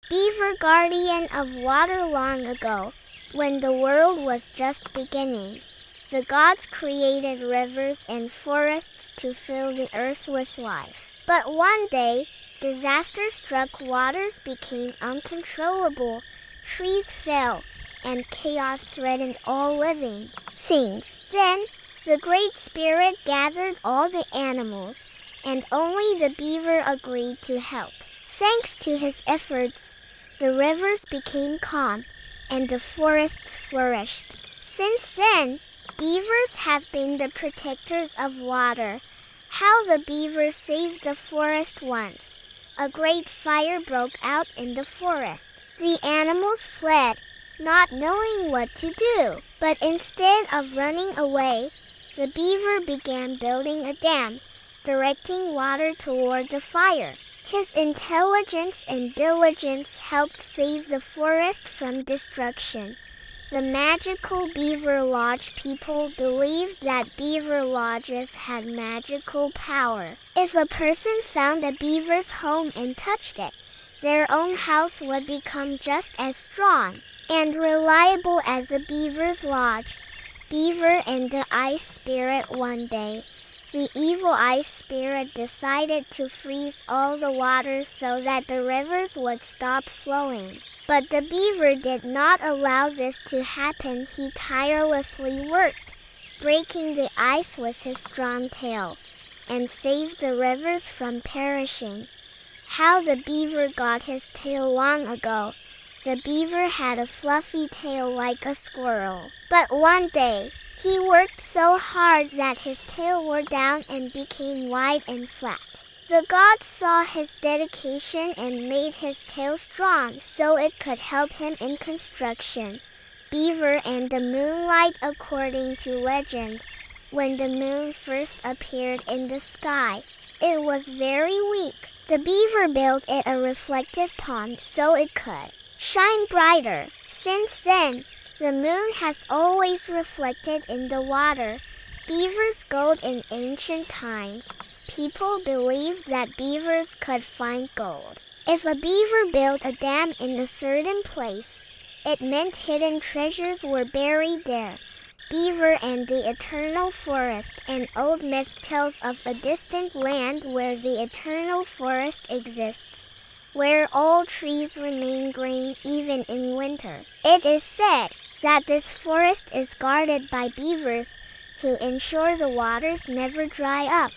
Beaver guardian of water long ago, when the world was just beginning, the gods created rivers and forests to fill the earth with life. But one day, disaster struck, waters became uncontrollable, trees fell, and chaos threatened all living things. Then, the Great Spirit gathered all the animals, and only the beaver agreed to help. Thanks to his efforts, the rivers became calm, and the forests flourished. Since then, beavers have been the protectors of water. How the beaver saved the forest once. A great fire broke out in the forest. The animals fled, not knowing what to do. But instead of running away, the beaver began building a dam, directing water toward the fire. His intelligence and diligence helped save the forest from destruction. The magical Beaver Lodge people believed that beaver lodges had magical power. If a person found a beaver's home and touched it, their own house would become just as strong and reliable as a beaver's lodge. Beaver and the Ice Spirit. One day, the evil Ice Spirit decided to freeze all the water so that the rivers would stop flowing. But the beaver did not allow this to happen. He tirelessly worked, breaking the ice with his strong tail, and saved the rivers from perishing. How the beaver got his tail long ago. The beaver had a fluffy tail like a squirrel. But one day, he worked so hard that his tail wore down and became wide and flat. The gods saw his dedication and made his tail strong so it could help him in construction. Beaver and the moonlight. According to legend, when the moon first appeared in the sky, it was very weak. The beaver built it a reflective pond so it could shine brighter. Since then, the moon has always reflected in the water. Beavers gold. In ancient times, people believed that beavers could find gold. If a beaver built a dam in a certain place, it meant hidden treasures were buried there. Beaver and the eternal forest. An old myth tells of a distant land where the eternal forest exists, where all trees remain green even in winter. It is said that this forest is guarded by beavers, who ensure the waters never dry up.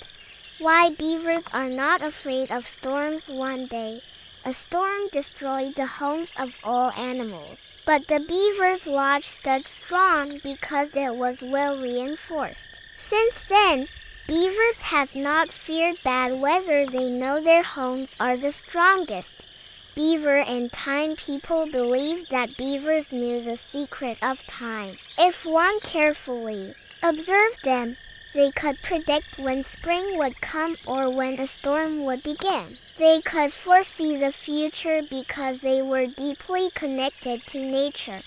Why beavers are not afraid of storms. One day, a storm destroyed the homes of all animals. But the beaver's lodge stood strong because it was well reinforced. Since then, beavers have not feared bad weather. They know their homes are the strongest. Beaver and time. People believed that beavers knew the secret of time. If one carefully observed them, they could predict when spring would come or when a storm would begin. They could foresee the future because they were deeply connected to nature.